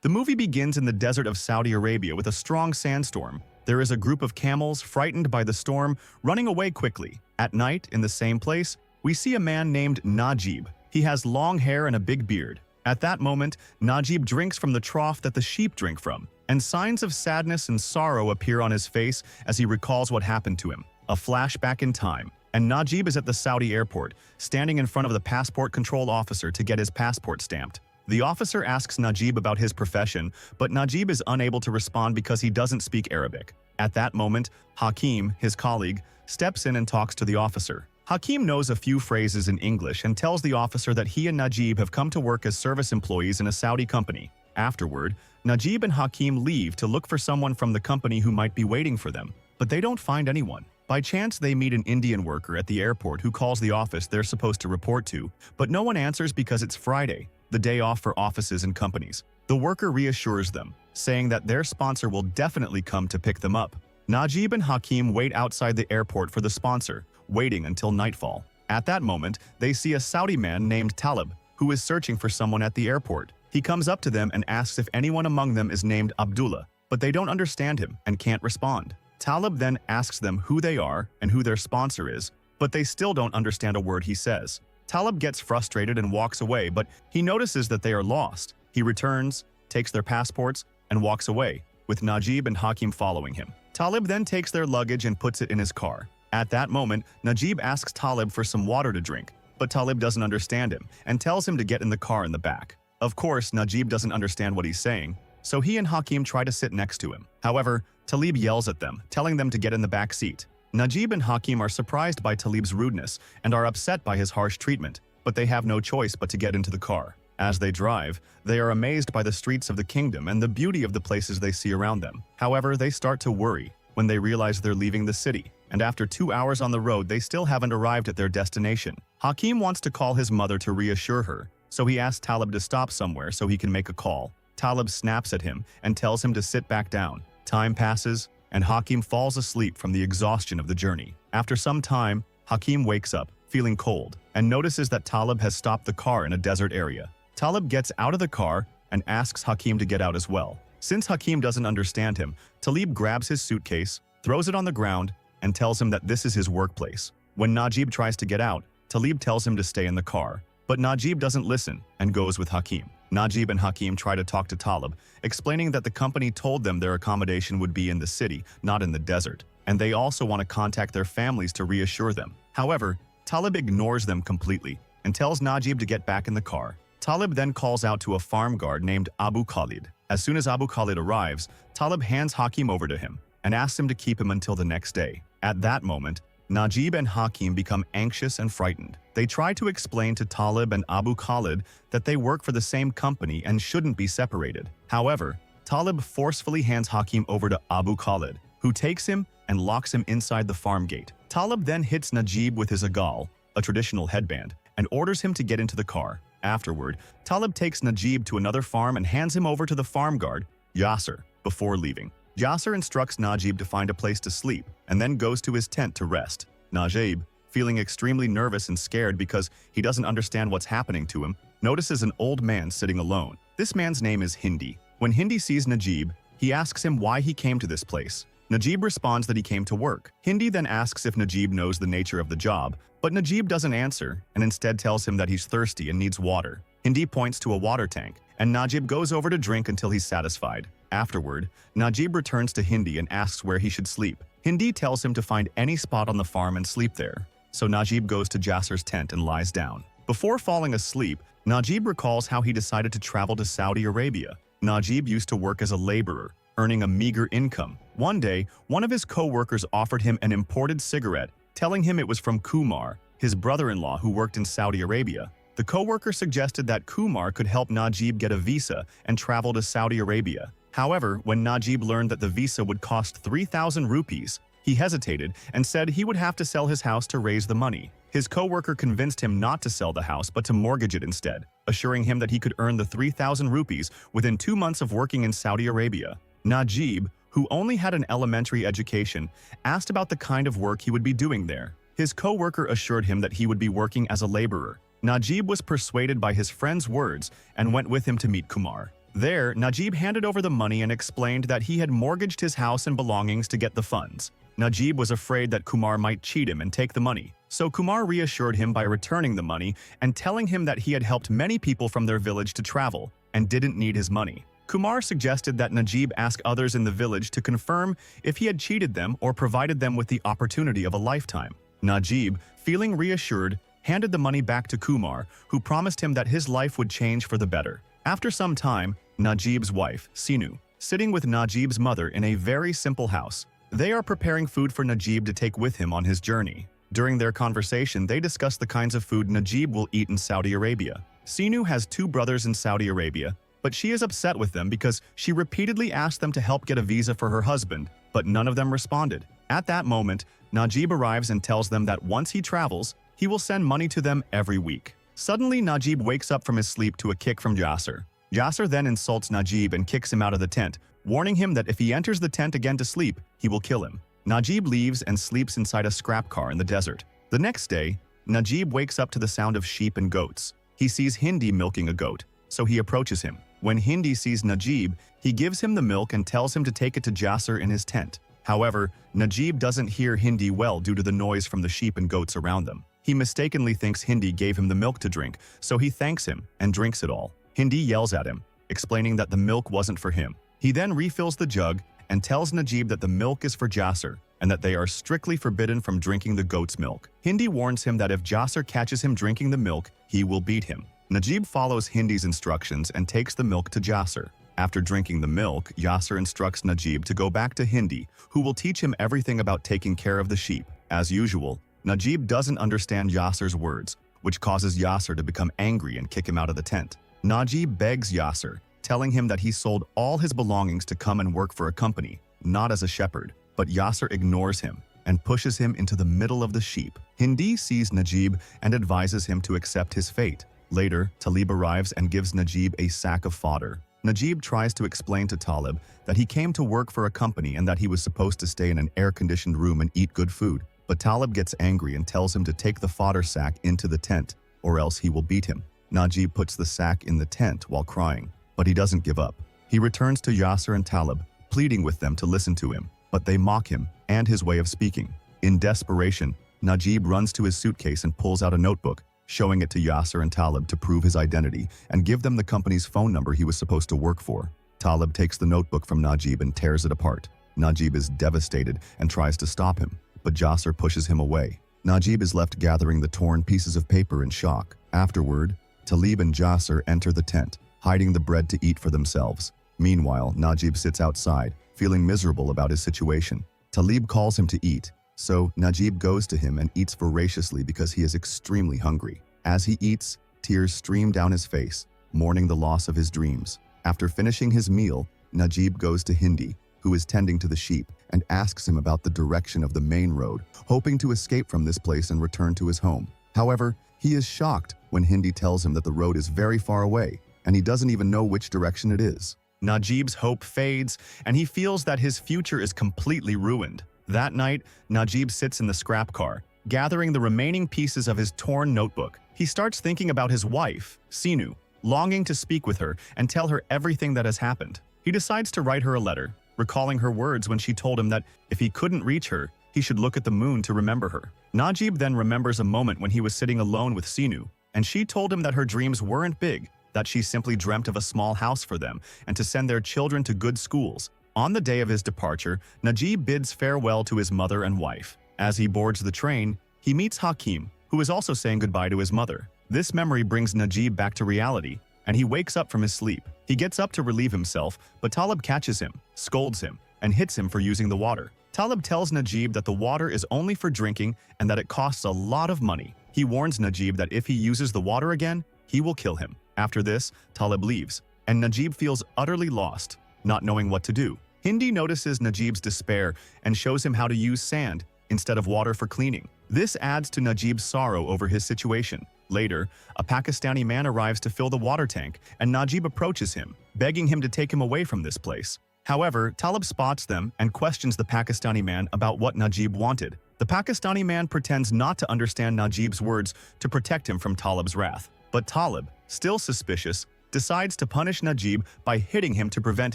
The movie begins in the desert of Saudi Arabia with a strong sandstorm. There is a group of camels, frightened by the storm, running away quickly. At night, in the same place, we see a man named Najib. He has long hair and a big beard. At that moment, Najib drinks from the trough that the sheep drink from, and signs of sadness and sorrow appear on his face as he recalls what happened to him. A flashback in time, and Najib is at the Saudi airport, standing in front of the passport control officer to get his passport stamped. The officer asks Najib about his profession, but Najib is unable to respond because he doesn't speak Arabic. At that moment, Hakim, his colleague, steps in and talks to the officer. Hakim knows a few phrases in English and tells the officer that he and Najib have come to work as service employees in a Saudi company. Afterward, Najib and Hakim leave to look for someone from the company who might be waiting for them, but they don't find anyone. By chance, they meet an Indian worker at the airport who calls the office they're supposed to report to, but no one answers because it's Friday, the day off for offices and companies. The worker reassures them, saying that their sponsor will definitely come to pick them up. Najib and Hakim wait outside the airport for the sponsor, waiting until nightfall. At that moment, they see a Saudi man named Talib, who is searching for someone at the airport. He comes up to them and asks if anyone among them is named Abdullah, but they don't understand him and can't respond. Talib then asks them who they are and who their sponsor is, but they still don't understand a word he says. Talib gets frustrated and walks away, but he notices that they are lost. He returns, takes their passports, and walks away, with Najib and Hakim following him. Talib then takes their luggage and puts it in his car. At that moment, Najib asks Talib for some water to drink, but Talib doesn't understand him and tells him to get in the car in the back. Of course, Najib doesn't understand what he's saying, so he and Hakim try to sit next to him. However, Talib yells at them, telling them to get in the back seat. Najib and Hakim are surprised by Talib's rudeness and are upset by his harsh treatment, but they have no choice but to get into the car. As they drive, they are amazed by the streets of the kingdom and the beauty of the places they see around them. However, they start to worry when they realize they're leaving the city, and after 2 hours on the road, they still haven't arrived at their destination. Hakim wants to call his mother to reassure her, so he asks Talib to stop somewhere so he can make a call. Talib snaps at him and tells him to sit back down. Time passes, and Hakim falls asleep from the exhaustion of the journey. After some time, Hakim wakes up, feeling cold, and notices that Talib has stopped the car in a desert area. Talib gets out of the car and asks Hakim to get out as well. Since Hakim doesn't understand him, Talib grabs his suitcase, throws it on the ground, and tells him that this is his workplace. When Najib tries to get out, Talib tells him to stay in the car, but Najib doesn't listen and goes with Hakim. Najib and Hakim try to talk to Talib, explaining that the company told them their accommodation would be in the city, not in the desert, and they also want to contact their families to reassure them. However, Talib ignores them completely and tells Najib to get back in the car. Talib then calls out to a farm guard named Abu Khalid. As soon as Abu Khalid arrives, Talib hands Hakim over to him and asks him to keep him until the next day. At that moment, Najib and Hakim become anxious and frightened. They try to explain to Talib and Abu Khalid that they work for the same company and shouldn't be separated. However, Talib forcefully hands Hakim over to Abu Khalid, who takes him and locks him inside the farm gate. Talib then hits Najib with his agal, a traditional headband, and orders him to get into the car. Afterward, Talib takes Najib to another farm and hands him over to the farm guard, Yasser, before leaving. Yasser instructs Najib to find a place to sleep and then goes to his tent to rest. Najib, feeling extremely nervous and scared because he doesn't understand what's happening to him, notices an old man sitting alone. This man's name is Hindi. When Hindi sees Najib, he asks him why he came to this place. Najib responds that he came to work. Hindi then asks if Najib knows the nature of the job, but Najib doesn't answer and instead tells him that he's thirsty and needs water. Hindi points to a water tank, and Najib goes over to drink until he's satisfied. Afterward, Najib returns to Hindi and asks where he should sleep. Hindi tells him to find any spot on the farm and sleep there. So Najib goes to Jasser's tent and lies down. Before falling asleep, Najib recalls how he decided to travel to Saudi Arabia. Najib used to work as a laborer, earning a meager income. One day, one of his co-workers offered him an imported cigarette, telling him it was from Kumar, his brother-in-law who worked in Saudi Arabia. The co-worker suggested that Kumar could help Najib get a visa and travel to Saudi Arabia. However, when Najib learned that the visa would cost 3,000 rupees, he hesitated and said he would have to sell his house to raise the money. His co-worker convinced him not to sell the house but to mortgage it instead, assuring him that he could earn the 3,000 rupees within 2 months of working in Saudi Arabia. Najib, who only had an elementary education, asked about the kind of work he would be doing there. His co-worker assured him that he would be working as a laborer. Najib was persuaded by his friend's words and went with him to meet Kumar. There, Najib handed over the money and explained that he had mortgaged his house and belongings to get the funds. Najib was afraid that Kumar might cheat him and take the money, so Kumar reassured him by returning the money and telling him that he had helped many people from their village to travel and didn't need his money. Kumar suggested that Najib ask others in the village to confirm if he had cheated them or provided them with the opportunity of a lifetime. Najib, feeling reassured, handed the money back to Kumar, who promised him that his life would change for the better. After some time, Najib's wife, Sinu, sitting with Najib's mother in a very simple house. They are preparing food for Najib to take with him on his journey. During their conversation, they discuss the kinds of food Najib will eat in Saudi Arabia. Sinu has 2 brothers in Saudi Arabia, but she is upset with them because she repeatedly asked them to help get a visa for her husband, but none of them responded. At that moment, Najib arrives and tells them that once he travels, he will send money to them every week. Suddenly, Najib wakes up from his sleep to a kick from Yasser. Yasser then insults Najib and kicks him out of the tent, warning him that if he enters the tent again to sleep, he will kill him. Najib leaves and sleeps inside a scrap car in the desert. The next day, Najib wakes up to the sound of sheep and goats. He sees Hindi milking a goat, so he approaches him. When Hindi sees Najib, he gives him the milk and tells him to take it to Yasser in his tent. However, Najib doesn't hear Hindi well due to the noise from the sheep and goats around them. He mistakenly thinks Hindi gave him the milk to drink, so he thanks him and drinks it all. Hindi yells at him, explaining that the milk wasn't for him. He then refills the jug and tells Najib that the milk is for Yasser and that they are strictly forbidden from drinking the goat's milk. Hindi warns him that if Yasser catches him drinking the milk, he will beat him. Najib follows Hindi's instructions and takes the milk to Yasser. After drinking the milk, Yasser instructs Najib to go back to Hindi, who will teach him everything about taking care of the sheep. As usual, Najib doesn't understand Yasser's words, which causes Yasser to become angry and kick him out of the tent. Najib begs Yasser, telling him that he sold all his belongings to come and work for a company, not as a shepherd. But Yasser ignores him and pushes him into the middle of the sheep. Hindi sees Najib and advises him to accept his fate. Later, Talib arrives and gives Najib a sack of fodder. Najib tries to explain to Talib that he came to work for a company and that he was supposed to stay in an air-conditioned room and eat good food. But Talib gets angry and tells him to take the fodder sack into the tent, or else he will beat him. Najib puts the sack in the tent while crying, but he doesn't give up. He returns to Yasser and Talib, pleading with them to listen to him, but they mock him and his way of speaking. In desperation, Najib runs to his suitcase and pulls out a notebook, showing it to Yasser and Talib to prove his identity and give them the company's phone number he was supposed to work for. Talib takes the notebook from Najib and tears it apart. Najib is devastated and tries to stop him, but Yasser pushes him away. Najib is left gathering the torn pieces of paper in shock. Afterward, Talib and Yasser enter the tent, hiding the bread to eat for themselves. Meanwhile, Najib sits outside, feeling miserable about his situation. Talib calls him to eat, so Najib goes to him and eats voraciously because he is extremely hungry. As he eats, tears stream down his face, mourning the loss of his dreams. After finishing his meal, Najib goes to Hindi, who is tending to the sheep, and asks him about the direction of the main road, hoping to escape from this place and return to his home. However, he is shocked when Hindi tells him that the road is very far away, and he doesn't even know which direction it is. Najib's hope fades, and he feels that his future is completely ruined. That night, Najib sits in the scrap car, gathering the remaining pieces of his torn notebook. He starts thinking about his wife, Sinu, longing to speak with her and tell her everything that has happened. He decides to write her a letter, recalling her words when she told him that if he couldn't reach her, he should look at the moon to remember her. Najib then remembers a moment when he was sitting alone with Sinu, and she told him that her dreams weren't big, that she simply dreamt of a small house for them and to send their children to good schools. On the day of his departure, Najib bids farewell to his mother and wife. As he boards the train, he meets Hakim, who is also saying goodbye to his mother. This memory brings Najib back to reality, and he wakes up from his sleep. He gets up to relieve himself, but Talib catches him, scolds him, and hits him for using the water. Talib tells Najib that the water is only for drinking and that it costs a lot of money. He warns Najib that if he uses the water again, he will kill him. After this, Talib leaves, and Najib feels utterly lost, not knowing what to do. Hindi notices Najib's despair and shows him how to use sand instead of water for cleaning. This adds to Najib's sorrow over his situation. Later, a Pakistani man arrives to fill the water tank, and Najib approaches him, begging him to take him away from this place. However, Talib spots them and questions the Pakistani man about what Najib wanted. The Pakistani man pretends not to understand Najib's words to protect him from Talib's wrath. But Talib, still suspicious, decides to punish Najib by hitting him to prevent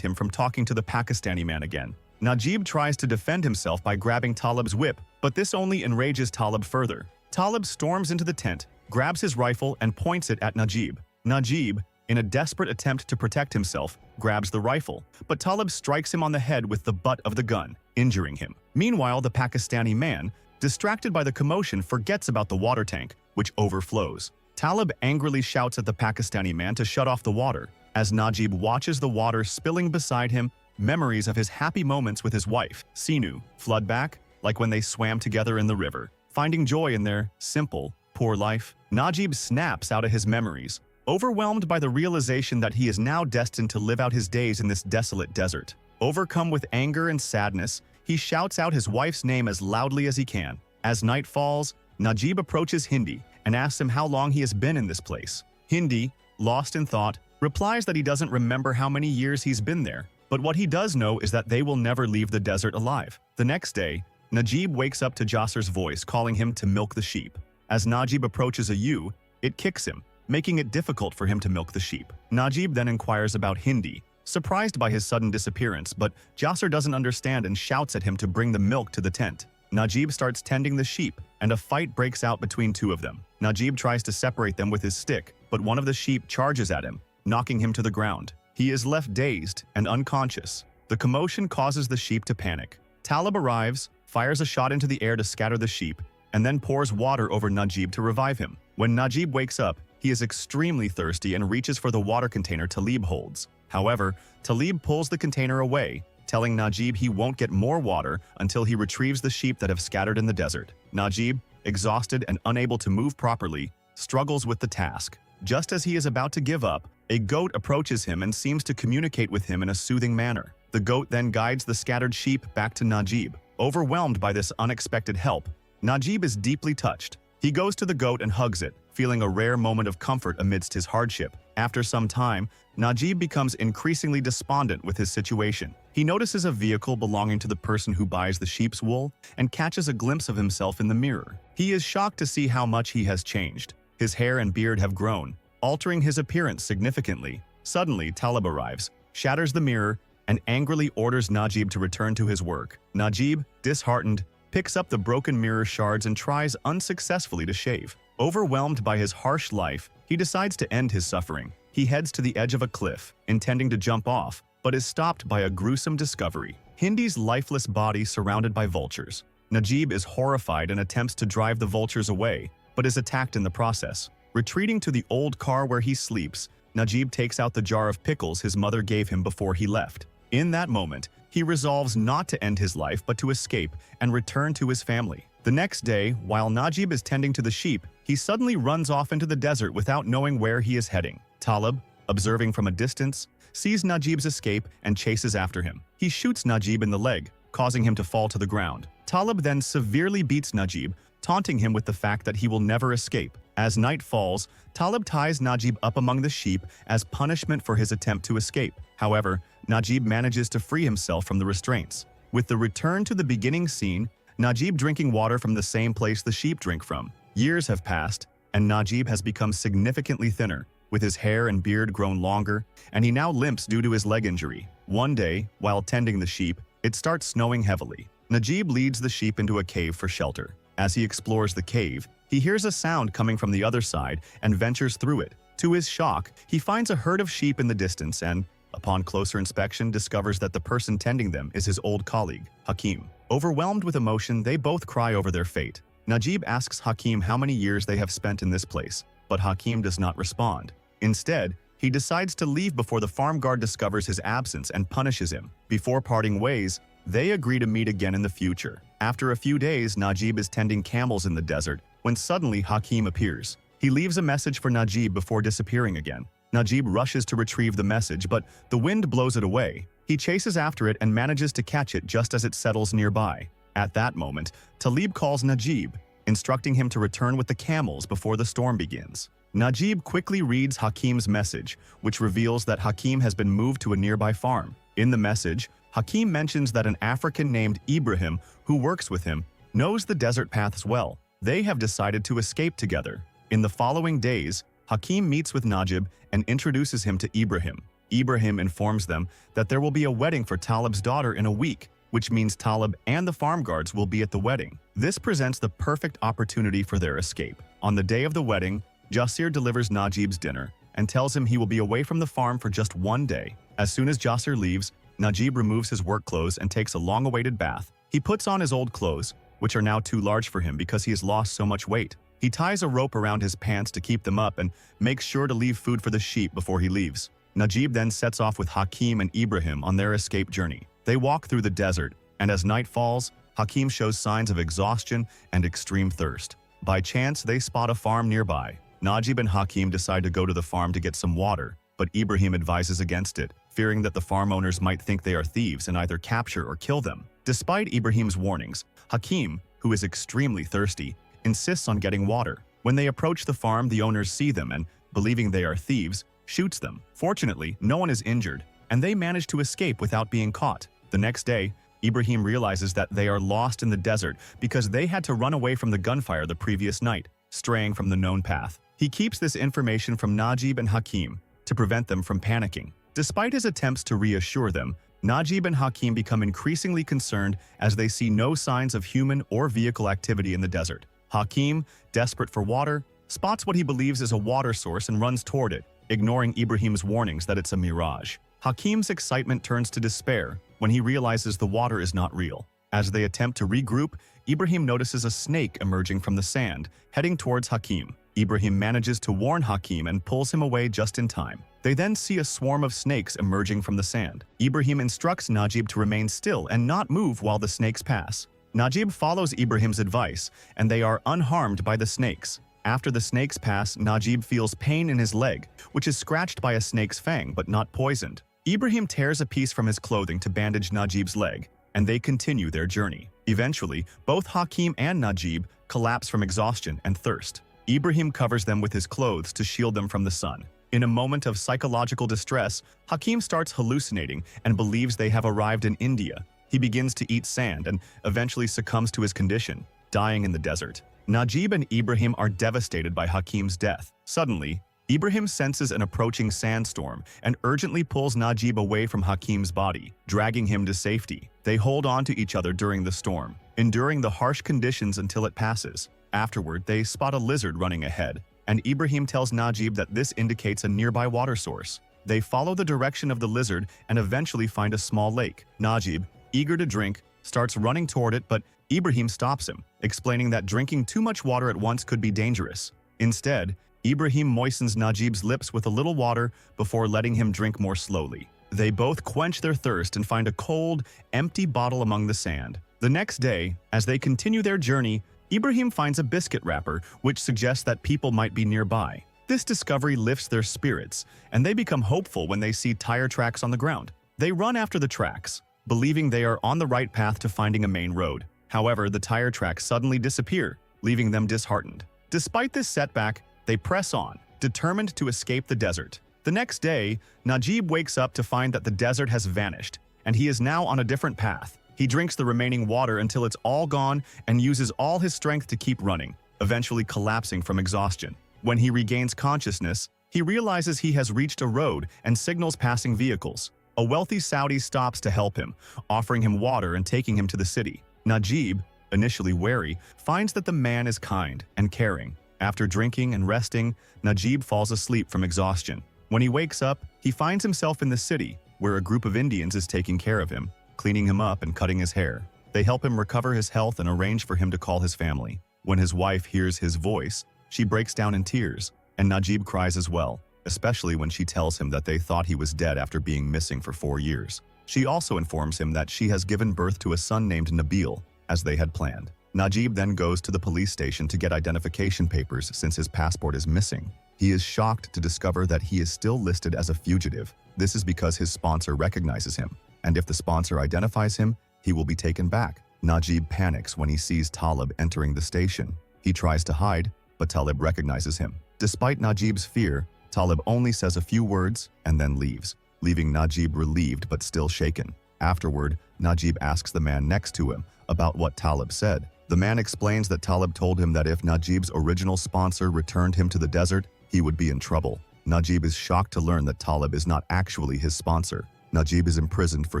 him from talking to the Pakistani man again. Najib tries to defend himself by grabbing Talib's whip, but this only enrages Talib further. Talib storms into the tent, grabs his rifle and points it at Najib. Najib, in a desperate attempt to protect himself, grabs the rifle, but Talib strikes him on the head with the butt of the gun, injuring him. Meanwhile, the Pakistani man, distracted by the commotion, forgets about the water tank, which overflows. Talib angrily shouts at the Pakistani man to shut off the water. As Najib watches the water spilling beside him, memories of his happy moments with his wife, Sinu, flood back, like when they swam together in the river. Finding joy in their simple, poor life, Najib snaps out of his memories, overwhelmed by the realization that he is now destined to live out his days in this desolate desert. Overcome with anger and sadness, he shouts out his wife's name as loudly as he can. As night falls, Najib approaches Hindi and asks him how long he has been in this place. Hindi, lost in thought, replies that he doesn't remember how many years he's been there, but what he does know is that they will never leave the desert alive. The next day, Najib wakes up to Jasser's voice calling him to milk the sheep. As Najib approaches a ewe, it kicks him, making it difficult for him to milk the sheep. Najib then inquires about Hindi, surprised by his sudden disappearance, but Jasser doesn't understand and shouts at him to bring the milk to the tent. Najib starts tending the sheep, and a fight breaks out between two of them. Najib tries to separate them with his stick, but one of the sheep charges at him, knocking him to the ground. He is left dazed and unconscious. The commotion causes the sheep to panic. Talib arrives, fires a shot into the air to scatter the sheep, and then pours water over Najib to revive him. When Najib wakes up, he is extremely thirsty and reaches for the water container Talib holds. However, Talib pulls the container away, telling Najib he won't get more water until he retrieves the sheep that have scattered in the desert. Najib, exhausted and unable to move properly, struggles with the task. Just as he is about to give up, a goat approaches him and seems to communicate with him in a soothing manner. The goat then guides the scattered sheep back to Najib. Overwhelmed by this unexpected help, Najib is deeply touched. He goes to the goat and hugs it, feeling a rare moment of comfort amidst his hardship. After some time, Najib becomes increasingly despondent with his situation. He notices a vehicle belonging to the person who buys the sheep's wool and catches a glimpse of himself in the mirror. He is shocked to see how much he has changed. His hair and beard have grown, altering his appearance significantly. Suddenly, Talib arrives, shatters the mirror, and angrily orders Najib to return to his work. Najib, disheartened, picks up the broken mirror shards and tries unsuccessfully to shave. Overwhelmed by his harsh life, he decides to end his suffering. He heads to the edge of a cliff, intending to jump off, but is stopped by a gruesome discovery. Hindi's lifeless body surrounded by vultures. Najib is horrified and attempts to drive the vultures away, but is attacked in the process. Retreating to the old car where he sleeps, Najib takes out the jar of pickles his mother gave him before he left. In that moment, he resolves not to end his life but to escape and return to his family. The next day, while Najib is tending to the sheep, he suddenly runs off into the desert without knowing where he is heading. Talib, observing from a distance, sees Najib's escape and chases after him. He shoots Najib in the leg, causing him to fall to the ground. Talib then severely beats Najib, taunting him with the fact that he will never escape. As night falls, Talib ties Najib up among the sheep as punishment for his attempt to escape. However, Najib manages to free himself from the restraints. With the return to the beginning scene, Najib drinking water from the same place the sheep drink from. Years have passed, and Najib has become significantly thinner, with his hair and beard grown longer, and he now limps due to his leg injury. One day, while tending the sheep, it starts snowing heavily. Najib leads the sheep into a cave for shelter. As he explores the cave, he hears a sound coming from the other side and ventures through it. To his shock, he finds a herd of sheep in the distance and, upon closer inspection, discovers that the person tending them is his old colleague, Hakim. Overwhelmed with emotion, they both cry over their fate. Najib asks Hakim how many years they have spent in this place, but Hakim does not respond. Instead, he decides to leave before the farm guard discovers his absence and punishes him. Before parting ways, they agree to meet again in the future. After a few days, Najib is tending camels in the desert when suddenly Hakim appears. He leaves a message for Najib before disappearing again. Najib rushes to retrieve the message, but the wind blows it away. He chases after it and manages to catch it just as it settles nearby. At that moment, Talib calls Najib, instructing him to return with the camels before the storm begins. Najib quickly reads Hakim's message, which reveals that Hakim has been moved to a nearby farm. In the message, Hakim mentions that an African named Ibrahim, who works with him, knows the desert paths well. They have decided to escape together. In the following days, Hakim meets with Najib and introduces him to Ibrahim. Ibrahim informs them that there will be a wedding for Talib's daughter in a week, which means Talib and the farm guards will be at the wedding. This presents the perfect opportunity for their escape. On the day of the wedding, Jasir delivers Najib's dinner and tells him he will be away from the farm for just one day. As soon as Jasir leaves, Najib removes his work clothes and takes a long-awaited bath. He puts on his old clothes, which are now too large for him because he has lost so much weight. He ties a rope around his pants to keep them up and makes sure to leave food for the sheep before he leaves. Najib then sets off with Hakim and Ibrahim on their escape journey. They walk through the desert, and as night falls, Hakim shows signs of exhaustion and extreme thirst. By chance, they spot a farm nearby. Najib and Hakim decide to go to the farm to get some water, but Ibrahim advises against it, fearing that the farm owners might think they are thieves and either capture or kill them. Despite Ibrahim's warnings, Hakim, who is extremely thirsty, insists on getting water. When they approach the farm, the owners see them and, believing they are thieves, shoots them. Fortunately, no one is injured, and they manage to escape without being caught. The next day, Ibrahim realizes that they are lost in the desert because they had to run away from the gunfire the previous night, straying from the known path. He keeps this information from Najib and Hakim to prevent them from panicking. Despite his attempts to reassure them, Najib and Hakim become increasingly concerned as they see no signs of human or vehicle activity in the desert. Hakim, desperate for water, spots what he believes is a water source and runs toward it, ignoring Ibrahim's warnings that it's a mirage. Hakim's excitement turns to despair when he realizes the water is not real. As they attempt to regroup, Ibrahim notices a snake emerging from the sand, heading towards Hakim. Ibrahim manages to warn Hakim and pulls him away just in time. They then see a swarm of snakes emerging from the sand. Ibrahim instructs Najib to remain still and not move while the snakes pass. Najib follows Ibrahim's advice, and they are unharmed by the snakes. After the snakes pass, Najib feels pain in his leg, which is scratched by a snake's fang but not poisoned. Ibrahim tears a piece from his clothing to bandage Najib's leg, and they continue their journey. Eventually, both Hakim and Najib collapse from exhaustion and thirst. Ibrahim covers them with his clothes to shield them from the sun. In a moment of psychological distress, Hakim starts hallucinating and believes they have arrived in India. He begins to eat sand and eventually succumbs to his condition, dying in the desert. Najib and Ibrahim are devastated by Hakim's death. Suddenly, Ibrahim senses an approaching sandstorm and urgently pulls Najib away from Hakim's body, dragging him to safety. They hold on to each other during the storm, enduring the harsh conditions until it passes. Afterward, they spot a lizard running ahead, and Ibrahim tells Najib that this indicates a nearby water source. They follow the direction of the lizard and eventually find a small lake. Najib, eager to drink, starts running toward it, but Ibrahim stops him, explaining that drinking too much water at once could be dangerous. Instead, Ibrahim moistens Najib's lips with a little water before letting him drink more slowly. They both quench their thirst and find a cold, empty bottle among the sand. The next day, as they continue their journey, Ibrahim finds a biscuit wrapper, which suggests that people might be nearby. This discovery lifts their spirits, and they become hopeful when they see tire tracks on the ground. They run after the tracks, believing they are on the right path to finding a main road. However, the tire tracks suddenly disappear, leaving them disheartened. Despite this setback, they press on, determined to escape the desert. The next day, Najib wakes up to find that the desert has vanished, and he is now on a different path. He drinks the remaining water until it's all gone and uses all his strength to keep running, eventually collapsing from exhaustion. When he regains consciousness, he realizes he has reached a road and signals passing vehicles. A wealthy Saudi stops to help him, offering him water and taking him to the city. Najib, initially wary, finds that the man is kind and caring. After drinking and resting, Najib falls asleep from exhaustion. When he wakes up, he finds himself in the city, where a group of Indians is taking care of him, cleaning him up and cutting his hair. They help him recover his health and arrange for him to call his family. When his wife hears his voice, she breaks down in tears, and Najib cries as well, especially when she tells him that they thought he was dead after being missing for 4 years. She also informs him that she has given birth to a son named Nabil, as they had planned. Najib then goes to the police station to get identification papers since his passport is missing. He is shocked to discover that he is still listed as a fugitive. This is because his sponsor recognizes him, and if the sponsor identifies him, he will be taken back. Najib panics when he sees Talib entering the station. He tries to hide, but Talib recognizes him. Despite Najib's fear, Talib only says a few words and then leaves, leaving Najib relieved but still shaken. Afterward, Najib asks the man next to him about what Talib said. The man explains that Talib told him that if Najib's original sponsor returned him to the desert, he would be in trouble. Najib is shocked to learn that Talib is not actually his sponsor. Najib is imprisoned for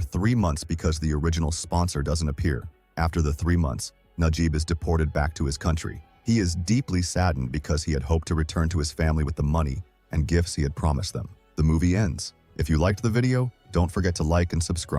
3 months because the original sponsor doesn't appear. After the 3 months, Najib is deported back to his country. He is deeply saddened because he had hoped to return to his family with the money and gifts he had promised them. The movie ends. If you liked the video, don't forget to like and subscribe.